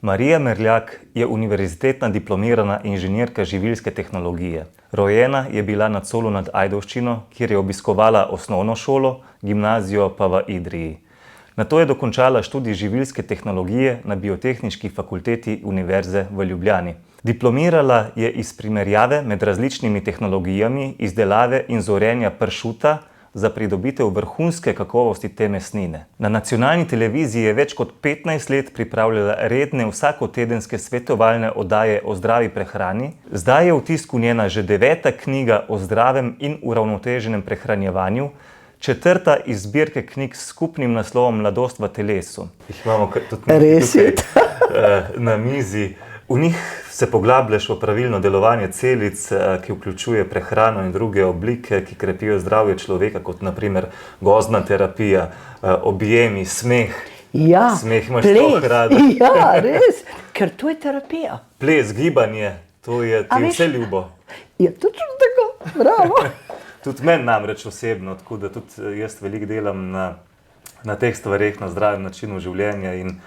Marija Merljak je univerzitetna diplomirana inženirka živilske tehnologije. Rojena je bila na Colu nad Ajdovščino, kjer je obiskovala osnovno šolo, gimnazijo pa v Idriji. Nato je dokončala študij živilske tehnologije na Biotehniški fakulteti Univerze v Ljubljani. Diplomirala je iz primerjave med različnimi tehnologijami izdelave in zorenja pršuta za pridobitev vrhunske kakovosti te mesnine. Na nacionalni televiziji je več kot 15 let pripravljala redne vsakotedenske svetovalne oddaje o zdravi prehrani. Zdaj je v tisku njena že 9. knjiga o zdravem in uravnoteženem prehranjevanju, 4. iz zbirke knjig s skupnim naslovom Mladost v telesu. Jih imamo tudi tukaj na mizi. V njih se poglabljaš v pravilno delovanje celic, ki vključuje prehrano in druge oblike, ki krepijo zdravje človeka, kot naprimer gozdna terapija, objemi, smeh. Ja, smeh imaš toliko rada. Ja, res, ker to je terapija. Ples, gibanje, to je ti vse ljubo. Ja, točno tako, bravo. Tudi meni namreč osebno, tako da tudi jaz veliko delam na teh stvareh, na zdravem načinu življenja in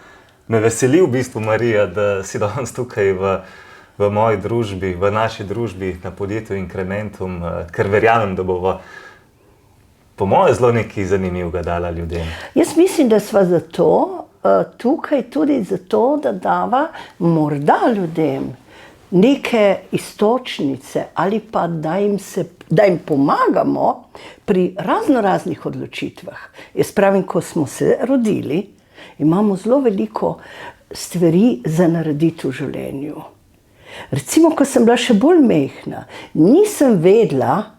me veseli v bistvu, Marija, da si danes tukaj v moji družbi, v naši družbi na podjetju Incrementum, ker verjamem, da bova po moje zelo nekaj zanimivega dala ljudem. Jaz mislim, da sva zato tukaj tudi zato, da dava morda ljudem neke istočnice ali pa da jim pomagamo pri raznoraznih odločitvah. Jaz pravim, ko smo se rodili, imamo zelo veliko stvari za narediti v življenju. Recimo, ko sem bila še bolj majhna, nisem vedela,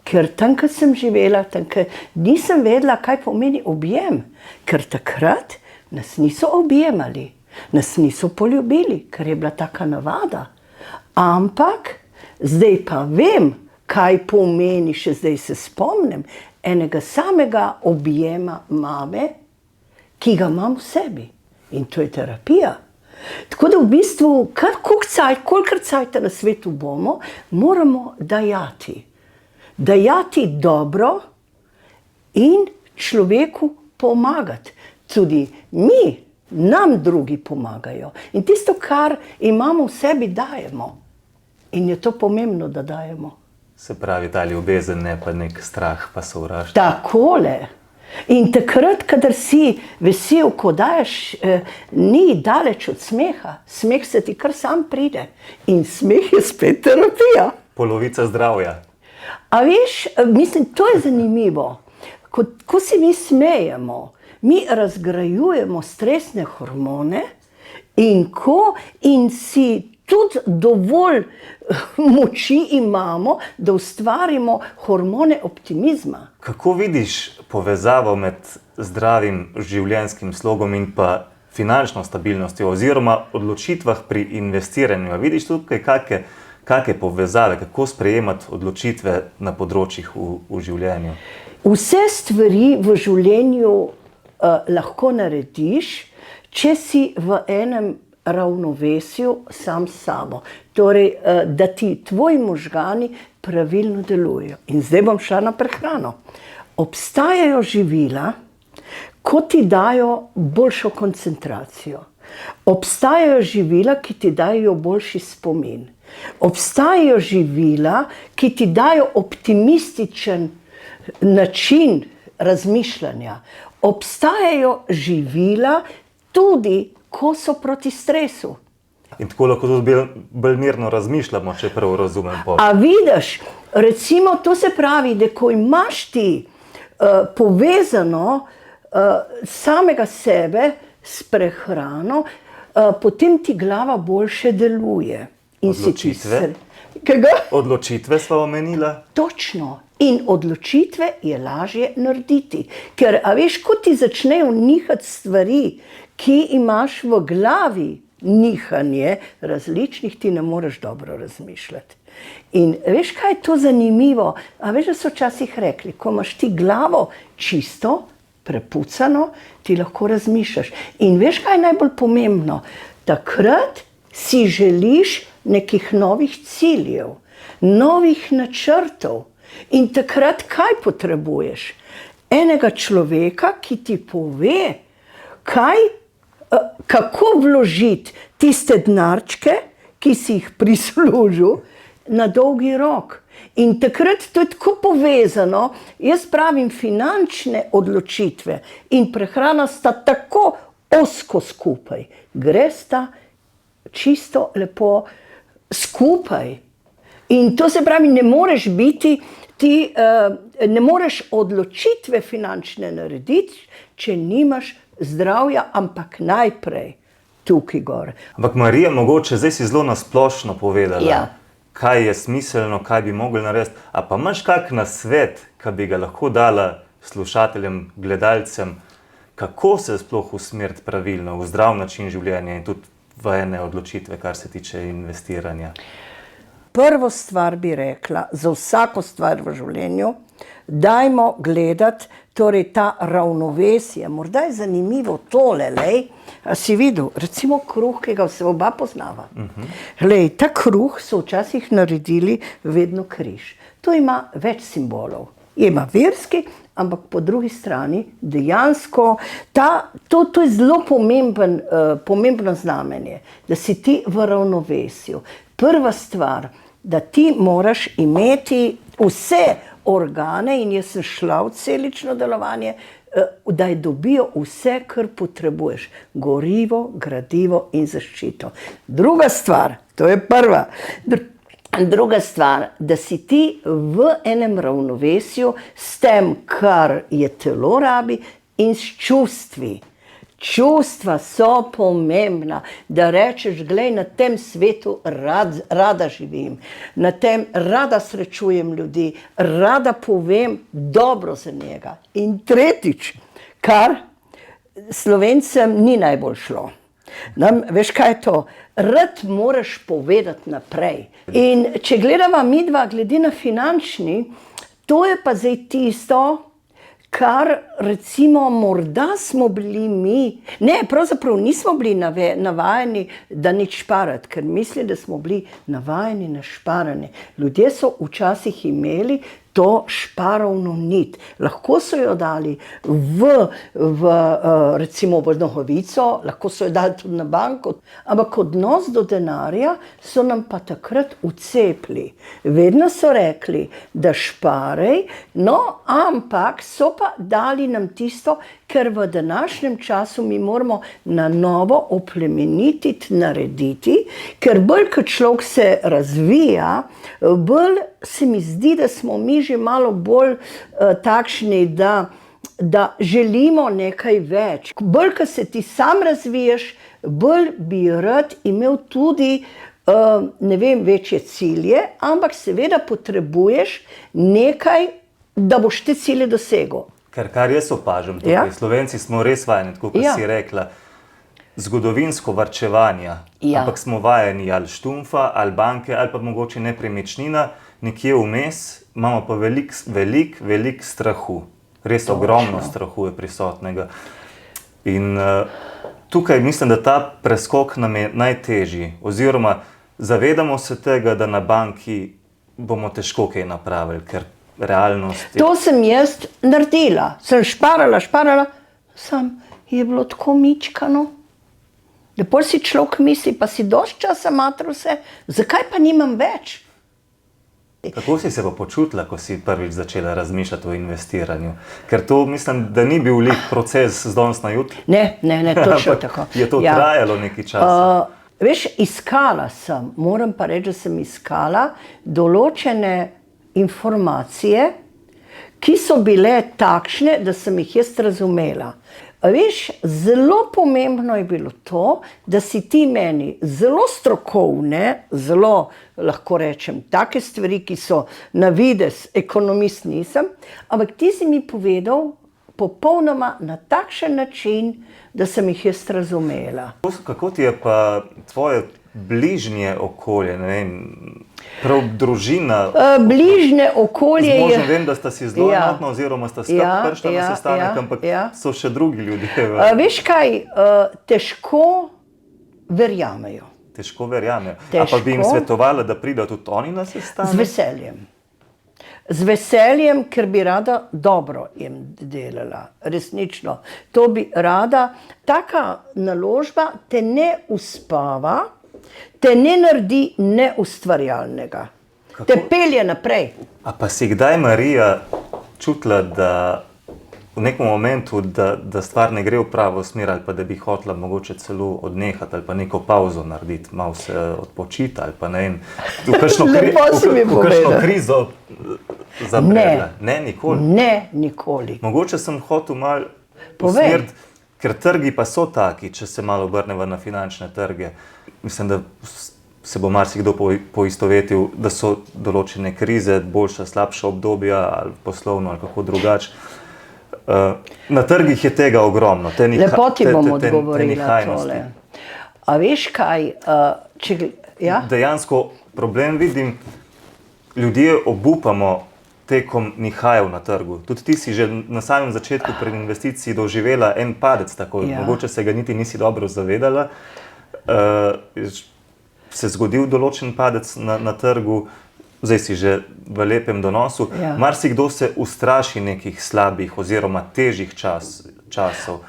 ker tam, ko sem živela, nisem vedela, kaj pomeni objem, ker takrat nas niso objemali, nas niso poljubili, ker je bila taka navada. Ampak zdaj pa vem, kaj pomeni, še zdaj se spomnim, enega samega objema mame, ki ga imam v sebi. In to je terapija. Tako da v bistvu, kolikor cajta na svetu bomo, moramo dajati. Dajati dobro in človeku pomagati. Tudi nam drugi pomagajo. In tisto, kar imamo v sebi, dajemo. In je to pomembno, da dajemo. Se pravi, ta ljubezen, ne pa nek strah, pa sovraštvo. Takole. In takrat, kadar si vesel, ko daješ, ni daleč od smeha. Smeh se ti kar sam pride. In smeh je spet terapija. Polovica zdravja. A veš, mislim, to je zanimivo. Ko se mi smejemo, mi razgrajujemo stresne hormone in si tudi dovolj moči imamo, da ustvarimo hormone optimizma. Kako vidiš povezavo med zdravim življenjskim slogom in pa finančno stabilnostjo oziroma odločitvah pri investiranju? Vidiš tukaj kakšne povezave, kako sprejemati odločitve na področjih v življenju? Vse stvari v življenju lahko narediš, če si v enem ravnovesju sam s sabo. Torej, da ti tvoji možgani pravilno delujejo. In zdaj bom šla na prehrano. Obstajajo živila, ko ti dajo boljšo koncentracijo. Obstajajo živila, ki ti dajo boljši spomin. Obstajajo živila, ki ti dajo optimističen način razmišljanja. Obstajajo živila tudi, ko so proti stresu. In tako lahko tudi bolj mirno razmišljamo, če prav razumem. A vidiš, recimo, to se pravi, da ko imaš ti povezano samega sebe s prehrano, potem ti glava boljše deluje. Odločitve? Odločitve sva omenila? Točno. In odločitve je lažje narediti. Ker, a veš, ko ti začnejo nihati stvari, ki imaš v glavi nihanje različnih, ti ne moreš dobro razmišljati. In veš, kaj je to zanimivo? A veš, da so včasih rekli, ko imaš ti glavo čisto, prepucano, ti lahko razmišljaš. In veš, kaj je najbolj pomembno? Takrat si želiš nekih novih ciljev, novih načrtov. In takrat kaj potrebuješ? Enega človeka, ki ti pove, kaj kako vložiti tiste denarčke, ki si jih prislužil, na dolgi rok. In takrat to je tako povezano, jaz pravim, finančne odločitve in prehrana sta tako ozko skupaj. Gresta čisto lepo skupaj. In to se pravi, ne moreš biti, ne moreš odločitve finančne narediti, če nimaš zdravja, ampak najprej tukaj gor. Ampak Marija, mogoče zdaj si zelo nasplošno povedala, Ja. kaj je smiselno, kaj bi mogli narediti. A pa imaš kak nasvet, ki bi ga lahko dala slušateljem, gledalcem, kako se sploh usmeriti pravilno v zdrav način življenja in tudi v ene odločitve, kar se tiče investiranja? Prvo stvar bi rekla, za vsako stvar v življenju, dajmo gledati, torej ta ravnovesje. Morda je zanimivo tole, lej, a si videl, recimo kruh, ki ga se oba poznava. Lej, ta kruh so včasih naredili vedno križ. To ima več simbolov. Ima verski, ampak po drugi strani dejansko to je zelo pomembno znamenje, da si ti v ravnovesju. Prva stvar, da ti moraš imeti vse organe, in jaz sem šla v celično delovanje, da dobijo vse, kar potrebuješ. Gorivo, gradivo in zaščito. Druga stvar, to je prva. Druga stvar, da si ti v enem ravnovesju s tem, kar je telo rabi, in s čustvi. Čustva so pomembna, da rečeš, glej, na tem svetu rada živim, na tem rada srečujem ljudi, rada povem dobro za njega. In tretjič, kar Slovencem ni najbolj šlo. Veš, kaj je to? Rad moraš povedati naprej. In če gledava midva glede na finančni, to je pa zdaj tisto, kar recimo morda smo bili mi, ne, pravzaprav nismo bili navajeni, da nič šparati, ker mislim, da smo bili navajeni na šparanje. Ljudje so včasih imeli to šparovno nit. Lahko so jo dali recimo v nogavico, lahko so jo dali tudi na banko, ampak odnos do denarja so nam pa takrat vcepili. Vedno so rekli, da šparej, no, ampak so pa dali nam tisto, ker v današnjem času mi moramo na novo oplemenititi, narediti, ker bolj, ko človek se razvija, bolj se mi zdi, da smo mi že malo bolj takšni, da želimo nekaj več. Bolj, ko se ti sam razviješ, bolj bi rad imel tudi, ne vem, večje cilje, ampak seveda potrebuješ nekaj, da boš te cilje dosegel. Kar jaz opažam tukaj, Ja. Slovenci smo res vajeni, tako kot Ja. si rekla, zgodovinsko varčevanja, Ja. ampak smo vajeni ali štumfa, ali banke, ali pa mogoče nepremičnina, nekje vmes imamo pa velik strahu. Res ogromno strahu je prisotnega. In tukaj mislim, da ta preskok nam je najtežji, oziroma zavedamo se tega, da na banki bomo težko kaj napravili, ker realnost je... To sem jaz naredila. Sem šparala, sam je bilo tako mičkano. Da pol si človek misli, pa si dosti časa matral se, zakaj pa nimam več? Kako si se pa počutila, ko si prvič začela razmišljati o investiranju? Ker to mislim, da ni bil lik proces z danes na jutri. Ne, točno tako. Je to trajalo nekaj časa? Veš, iskala sem, moram pa reči, da sem iskala določene informacije, ki so bile takšne, da sem jih jaz razumela. Veš, zelo pomembno je bilo to, da si ti meni zelo strokovne, zelo, lahko rečem, take stvari, ki so na videz, ekonomist nisem, ampak ti si mi povedal popolnoma na takšen način, da sem jih jaz razumela. Kako ti je pa tvoje bližnje okolje, ne vem, prav družina? Bližnje okolje je... Zmožno vem, da sta si zelo enotna, oziroma sta skupaj prišla na sestanek, ampak so še drugi ljudje. Veš kaj, težko verjamejo. Težko verjamejo. A pa bi jim svetovala, da pridejo tudi oni na sestanek? Z veseljem. Z veseljem, ker bi rada dobro jim delala, resnično. To bi rada. Taka naložba te ne uspava, te ne naredi neustvarjalnega. Te pelje naprej. A pa si kdaj, Marija, čutila, da v nekem momentu, da stvar ne gre v pravo smer ali pa da bi hotela mogoče celo odnehati ali pa neko pauzo narediti, malo se odpočiti ali pa ne vem, v kakšno krizo zabredla? Ne, nikoli? Ne, nikoli. Mogoče sem hotel malo usmeriti, ker trgi pa so taki, če se malo obrneva na finančne trge. Mislim, da se bo marsikdo poistovetil, da so določene krize, boljša, slabša obdobja ali poslovno ali kako drugače. Na trgih je tega ogromno. Lepo ti bom odgovorila tole. A veš kaj? Dejansko problem vidim, ljudje obupamo tekom nihajev na trgu. Tudi ti si že na samem začetku pred investiciji doživela en padec takoj. Mogoče se ga niti nisi dobro zavedala. Se zgodil določen padec na trgu, zdaj si že v lepem donosu. Marsikdo se ustraši nekih slabih oziroma težjih časov.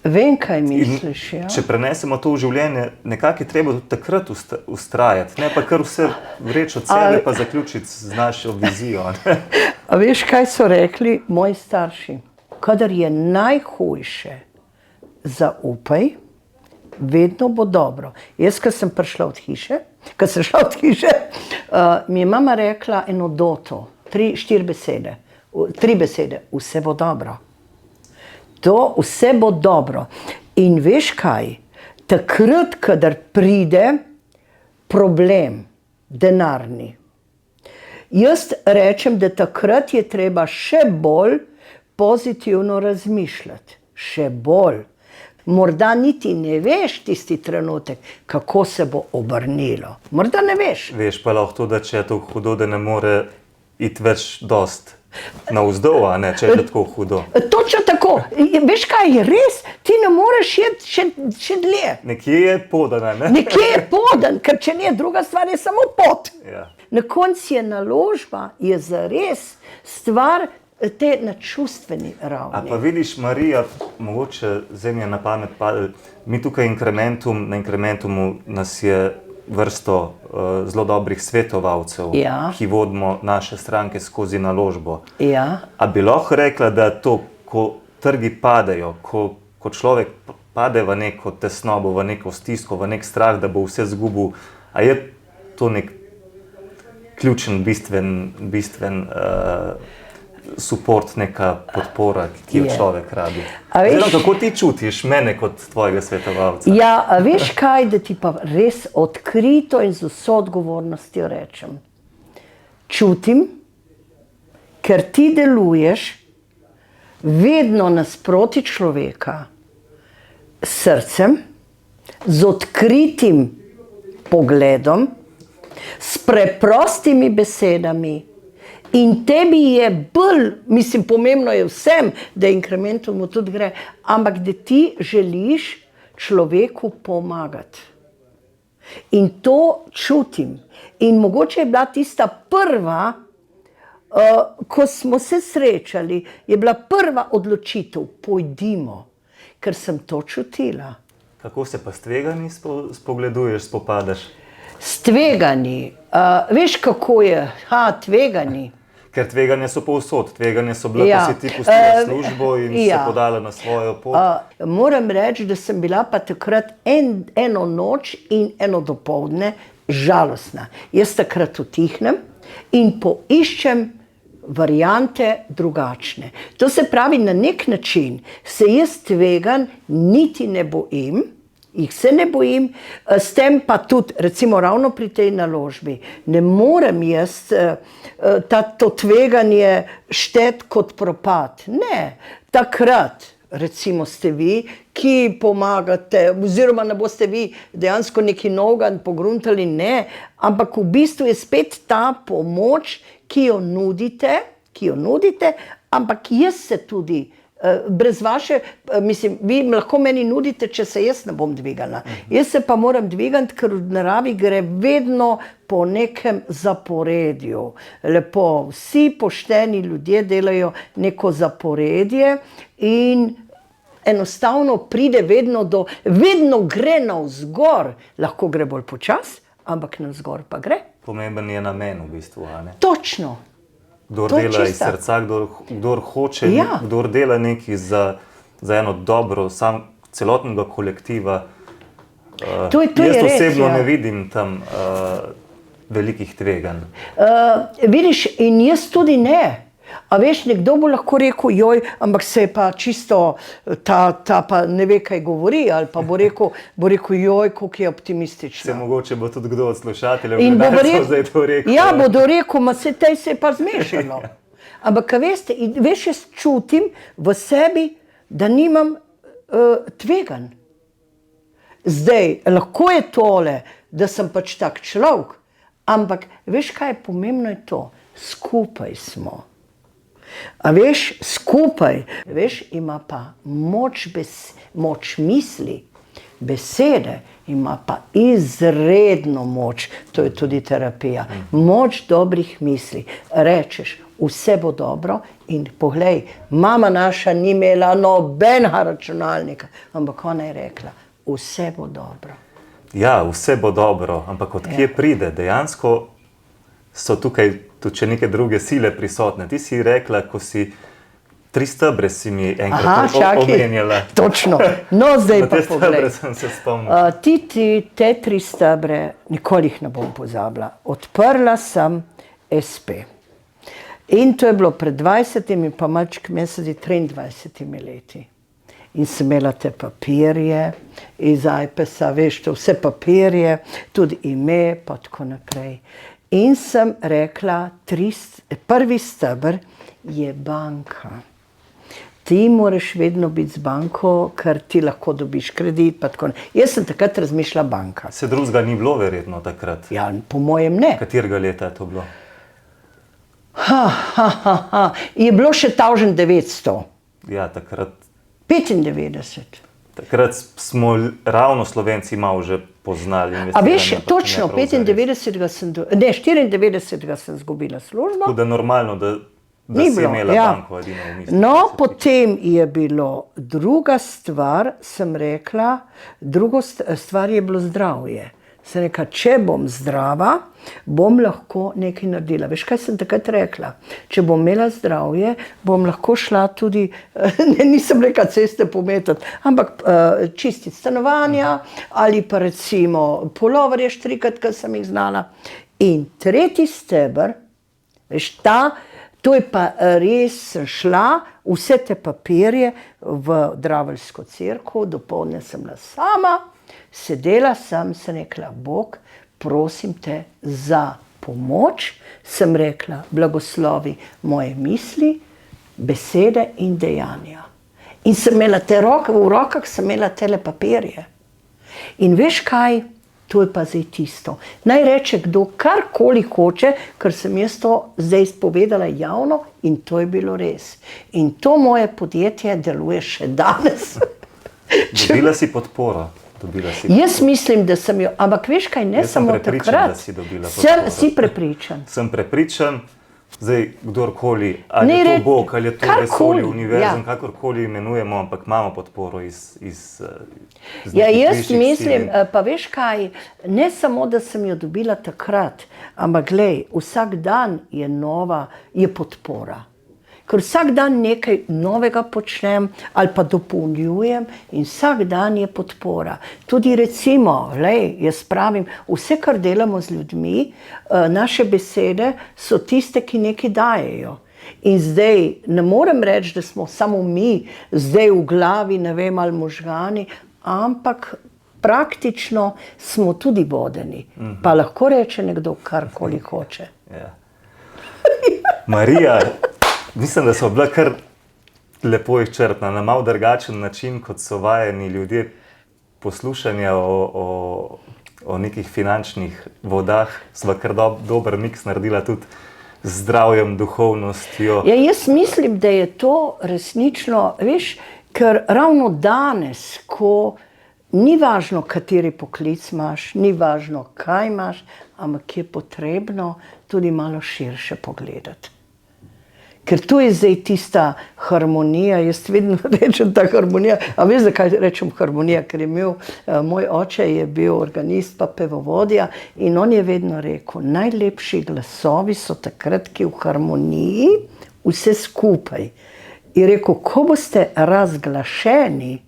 Vem, kaj misliš, ja. Če prenesemo to v življenje, nekako je treba takrat ustrajati, ne pa kar vse vreči od sebe pa zaključiti z našo vizijo. A veš, kaj so rekli moji starši? Kadar je najhujše, zaupaj, vedno bo dobro. Jaz, ko sem šla od hiše, mi je mama rekla eno doto, 3 besede, vse bo dobro. To vse bo dobro. In veš kaj, takrat, kadar pride problem, denarni, jaz rečem, da takrat je treba še bolj pozitivno razmišljati. Še bolj. Morda niti ne veš tisti trenutek, kako se bo obrnilo. Morda ne veš. Veš pa lahko to, da če je to hudo, da ne more iti več dost navzdol, a ne, če je tako hudo. Točno tako. Veš kaj, je res, ti ne moreš iti še dlje. Nekje je podan, ne? Nekje je podan, ker če ne, druga stvar je samo pot. Na koncu je naložba, je zares stvar te na čustveni ravni. A pa vidiš, Marija, mogoče zdaj mi je na pamet padel, mi tukaj na Incrementumu nas je vrsto zelo dobrih svetovalcev, ki vodimo naše stranke skozi naložbo. A bi lahko rekla, da to, ko trgi padejo, ko človek pade v neko tesnobo, v neko stisko, v nek strah, da bo vse izgubil, a je to nek ključen, bistven support, neka podpora, ki jo človek rabi. Kako ti čutiš mene kot tvojega svetovalca? Ja, a veš kaj, da ti pa res odkrito in z vso odgovornostjo rečem. Čutim, ker ti deluješ vedno nasproti človeka s srcem, z odkritim pogledom, s preprostimi besedami. In tebi je bolj, mislim, pomembno je vsem, da Incrementumu tudi gre, ampak da ti želiš človeku pomagati. In to čutim. In mogoče je bila tista prva, ko smo se srečali, je bila prva odločitev, pojdimo, ker sem to čutila. Kako se pa s tveganji spogleduješ, spopadaš? S tveganji, veš kako je, tveganji. Ker tveganja so povsod, tveganja so bila, ko si ti pustila službo in se podala na svojo pot. Moram reči, da sem bila pa takrat eno noč in eno dopoldne žalostna. Jaz takrat utihnem in poiščem variante drugačne. To se pravi, na nek način se jaz tveganj niti ne bojim, jih se ne bojim, s tem pa tudi, recimo ravno pri tej naložbi, ne morem jaz to tveganje šteti kot propad. Ne, takrat, recimo ste vi, ki pomagate, oziroma ne boste vi dejansko neki novega pogruntali, ne, ampak v bistvu je spet ta pomoč, ki jo nudite, ampak jaz se tudi Brez vaše, mislim, vi lahko meni nudite, če se jaz ne bom dvigala. Jaz se pa moram dvigati, ker v naravi gre vedno po nekem zaporedju. Lepo, vsi pošteni ljudje delajo neko zaporedje in enostavno pride vedno gre navzgor, lahko gre bolj počas, ampak navzgor pa gre. Pomemben je namen v bistvu, a ne? Točno. Kdor dela iz srca, kdor hoče, kdor dela nekaj za eno dobro, celotnega kolektiva. Jaz osebno ne vidim tam velikih tveganj. Vidiš, in jaz tudi ne. A veš, nekdo bo lahko rekel, joj, ampak se je pa čisto, ta pa ne ve, kaj govori, ali pa bo rekel, joj, koliko je optimistično. Se mogoče bo tudi kdo od slušateljev gledalcev zdaj to rekel. Ja, bodo rekel, ma se tej se je pa zmešalo. Ampak, veš, jaz čutim v sebi, da nimam tveganj. Zdaj, lahko je tole, da sem pač tak človek, ampak veš, kaj je pomembno je to? Skupaj smo. A veš, skupaj, veš, ima pa moč misli, besede, ima pa izredno moč, to je tudi terapija, moč dobrih misli. Rečeš, vse bo dobro in poglej, mama naša ni imela nobenega računalnika, ampak ona je rekla, vse bo dobro. Ja, vse bo dobro, ampak od kje pride? Dejansko so tukaj tudi še neke druge sile prisotne. Ti si rekla, ko si 3 stebre si mi enkrat omenjala. Točno. No, zdaj pa poglej. Na te stebre sem se spomnil. Te 3 stebre, nikoli jih ne bom pozabila. Odprla sem SP. In to je bilo pred 20 pa malček meseci 23 leti. In sem imela te papirje iz iPesa, veš, to vse papirje, tudi ime, pa tako naprej. In sem rekla, prvi steber je banka. Ti moraš vedno biti z banko, ker ti lahko dobiš kredit, pa tako naprej. Jaz sem takrat razmišljala banka. Se drugega ni bilo verjetno takrat? Ja, po mojem ne. Katerega leta je to bilo? Je bilo še 1900. Ja, takrat. 95. Takrat smo ravno Slovenci malo že poznali investiranje. A veš, točno, 94. sem zgubila službo. Tako da normalno, da si imela banko edino v mislih. No, potem je bilo druga stvar, sem rekla, druga stvar je bilo zdravje. Sem rekla, če bom zdrava, bom lahko nekaj naredila. Veš, kaj sem takrat rekla? Če bom imela zdravje, bom lahko šla tudi, nisem rekla ceste pometati, ampak čistiti stanovanja ali pa recimo puloverje štrikati, kar sem jih znala. In tretji steber, veš, to je pa res šla, vse te papirje v Draveljsko cerkev, dopoldne sem bila sama, sedela sem, sem rekla, Bog, prosim te za pomoč, sem rekla, blagoslovi moje misli, besede in dejanja. In sem imela v rokah sem imela tele papirje. In veš kaj, to je pa zdaj tisto. Naj reče kdo karkoli hoče, ker sem jaz to zdaj povedala javno in to je bilo res. In to moje podjetje deluje še danes. Dobila si podporo. Jaz mislim, da sem jo, ampak veš kaj, ne samo takrat. Si prepričan. Sem prepričan, zdaj kdorkoli, ali je to Bog, ali je to vesolje, univerzum, kakorkoli imenujemo, ampak imamo podporo iz ja, jaz mislim, pa veš kaj, ne samo, da sem jo dobila takrat, ampak glej, vsak dan je podpora. Ker vsak dan nekaj novega počnem ali pa dopolnjujem in vsak dan je podpora. Tudi recimo, jaz pravim, vse, kar delamo z ljudmi, naše besede so tiste, ki nekaj dajejo. In zdaj ne morem reči, da smo samo mi, zdaj v glavi, ne vem, ali možgani, ampak praktično smo tudi vodeni. Pa lahko reče nekdo karkoli hoče. Ja. Marija, mislim, da so bila kar lepo izčrpna, na malo drugačen način, kot so vajeni ljudje poslušanja o nekih finančnih vodah. Sva kar dober miks naredila tudi zdravjem, duhovnostjo. Ja, jaz mislim, da je to resnično, veš, ker ravno danes, ko ni važno, kateri poklic imaš, ni važno, kaj imaš, ampak je potrebno tudi malo širše pogledati. Ker tu je zdaj tista harmonija, jaz vedno rečem ta harmonija, a veš, zakaj rečem harmonija, ker je imel, moj oče je bil organist pa pevovodja in on je vedno rekel, najlepši glasovi so takrat, ki v harmoniji vse skupaj. Je rekel, ko boste razglašeni,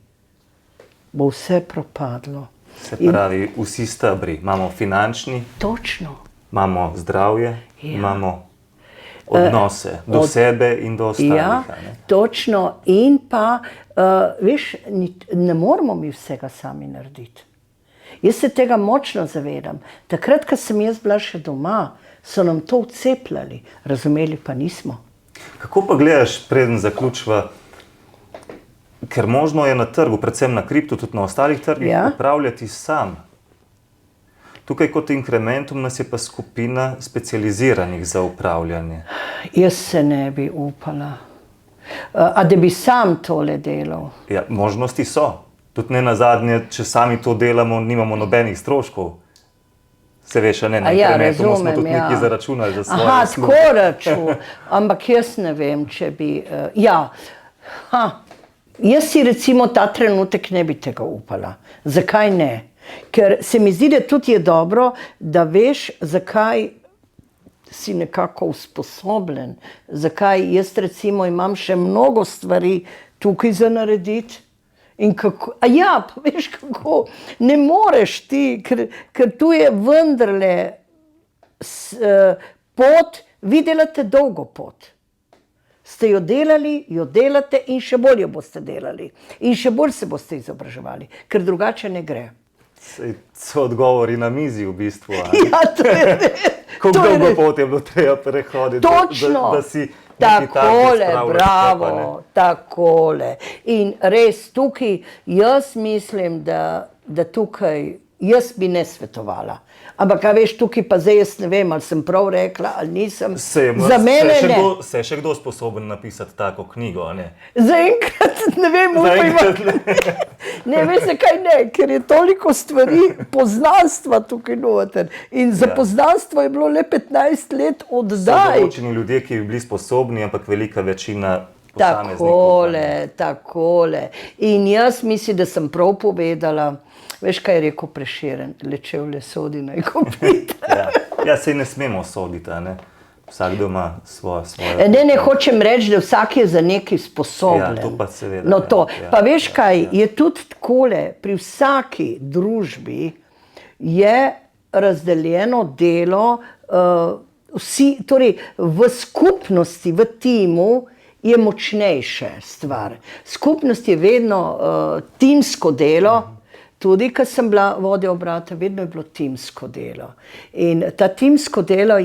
bo vse propadlo. Se pravi, vsi stebri, imamo finančni, Točno. imamo zdravje, Ja. imamo odnose do sebe in do ostalih. Ja, a ne? točno. In pa, veš, ne moramo mi vsega sami narediti. Jaz se tega močno zavedam. Takrat, ko sem jaz bila še doma, so nam to vcepljali, razumeli pa nismo. Kako pa gledaš, preden zaključiva, ker možno je na trgu, predvsem na kriptu, tudi na ostalih trgih, Ja. upravljati sam. Tukaj kot Incrementum nas je pa skupina specializiranih za upravljanje. Jaz se ne bi upala. A da bi sam tole delal. Ja, možnosti so. Tudi ne nazadnje, če sami to delamo, nimamo nobenih stroškov. Se veš, a ne, na Incrementumu smo tudi nekaj zaračunali za svoje Aha, usluge. tako račun. Ampak jaz ne vem, če bi... Jaz si recimo ta trenutek ne bi tega upala. Zakaj ne? Ker se mi zdi, da tudi je dobro, da veš, zakaj si nekako usposobljen. Zakaj jaz recimo imam še mnogo stvari tukaj za narediti. In kako, pa veš kako, ne moreš ti, ker tu je vendarle pot, vi delate dolgo pot. Ste jo delali, jo delate in še bolj jo boste delali. In še bolj se boste izobraževali, ker drugače ne gre. Sej so odgovori na mizi v bistvu. a ne? Ja, to je res. Kako To je dolgo res. pot je bilo treba prehoditi, Točno. da si nekaj takega Takole, spravljaš, bravo, pa ne? takole. In res tukaj, jaz mislim, da tukaj, jaz bi ne svetovala. Ampak, a veš, tukaj pa zdaj jaz ne vem, ali sem prav rekla, ali nisem. Za mene ne. Se je še kdo sposoben napisati tako knjigo, a ne? Zaenkrat ne vem, Zaenkrat upajmo. Ne, veš, zakaj ne, ker je toliko stvari poznanstva tukaj noter. In za Ja. poznanstvo je bilo le 15 let od So zdaj. določeni ljudje, ki bi bili sposobni, ampak velika večina posameznikov. Takole. In jaz mislim, da sem prav povedala, veš, kaj je rekel Prešeren, lečevlje sodi naj kopita. Ja, sej ne smemo soditi, a ne? Vsakdo ima svoje. Ne hočem reči, da vsak je za nekaj sposoben. Ja, to pa seveda, No ja, to, ja, pa veš ja, kaj, ja. je tudi takole, pri vsaki družbi je razdeljeno delo, torej v skupnosti, v timu je močnejše stvar. Skupnost je vedno timsko delo, tudi, ko sem bila vodja obrata, vedno je bilo timsko delo. In ta timsko delo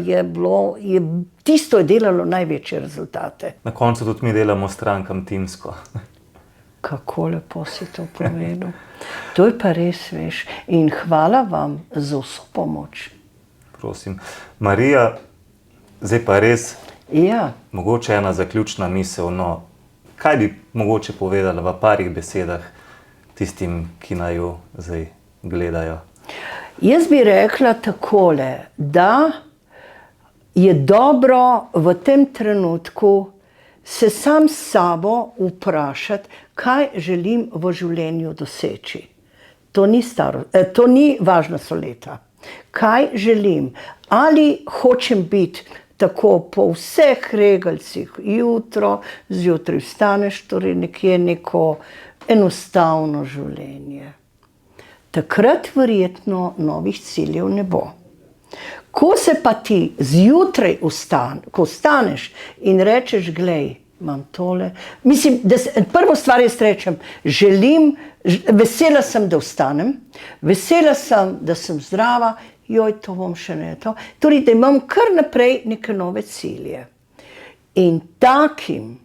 tisto je delalo največje rezultate. Na koncu tudi mi delamo strankam timsko. Kako lepo si to povedal. To je pa res, veš. In hvala vam za vso pomoč. Prosim. Marija, zdaj pa res, Ja, mogoče ena zaključna misel, no, kaj bi mogoče povedala v parih besedah tistim, ki naj jo zdaj gledajo? jaz bi rekla takole, da je dobro v tem trenutku se sam s sabo vprašati, kaj želim v življenju doseči. To ni važno so leta. Kaj želim? Ali hočem biti tako po vseh regalcih jutro, zjutraj vstaneš, torej nekje neko enostavno življenje. Takrat verjetno novih ciljev ne bo. Ko se pa ti zjutraj ko vstaneš in rečeš, glej, imam tole, mislim, prvo stvar jaz rečem, vesela sem, da vstanem, vesela sem, da sem zdrava, joj, to bom še ne to. Torej, da imam kar naprej neke nove cilje. In takim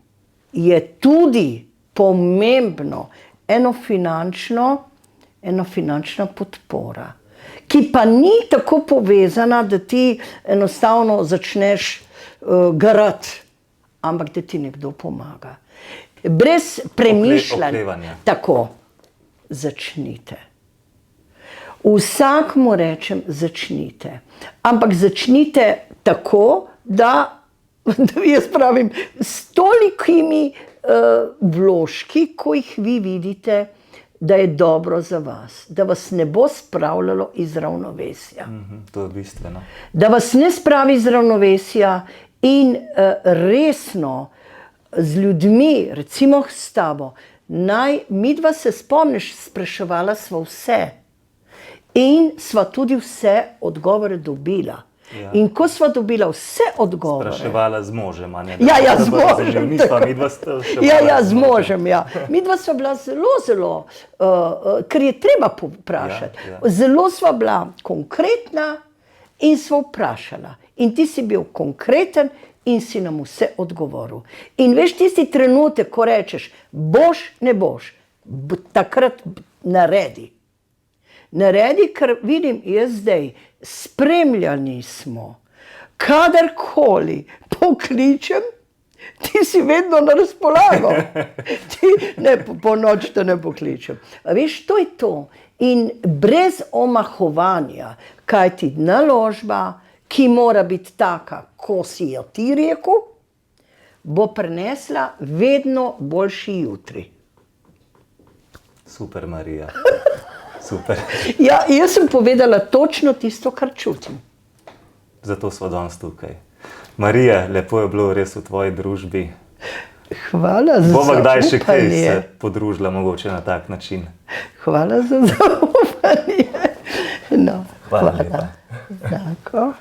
je tudi pomembno ena finančna podpora, ki pa ni tako povezana, da ti enostavno začneš garati, ampak da ti nekdo pomaga. Brez premišljanja. Oklevanja. Tako, začnite. Vsakmu rečem, začnite. Ampak začnite tako, da jaz pravim, s tolikimi vložki, ko jih vi vidite, da je dobro za vas, da vas ne bo spravljalo iz ravnovesja. To je bistveno. Da vas ne spravi iz ravnovesja in resno z ljudmi, recimo s tabo, midva se spomniš, spraševala sva vse in sva tudi vse odgovore dobila. Ja. In ko sva dobila vse odgovore... Spraševala z možem, a ne? Ja, z možem. Z možem. možem, ja. Midva sva bila zelo, ker je treba vprašati. Ja. Zelo sva bila konkretna in sva vprašala. In ti si bil konkreten in si nam vse odgovoril. In veš, tisti trenutek, ko rečeš, boš, ne boš, takrat naredi. Naredi, ker vidim jaz zdaj, spremljani smo. Kadarkoli pokličem, ti si vedno na razpolago. Po noč te ne pokličem. A veš, to je to. In brez omahovanja, kaj ti naložba, ki mora biti taka, ko si jo ti rekel, bo prinesla vedno boljši jutri. Super, Marija. Super. Ja, jaz sem povedala točno tisto, kar čutim. Zato smo danes tukaj. Marija, lepo je bilo res v tvoji družbi. Hvala za zaupanje. Bova kdaj še kaj se podružila, mogoče na tak način. Hvala za zaupanje. No, Hvala lepa. Tako.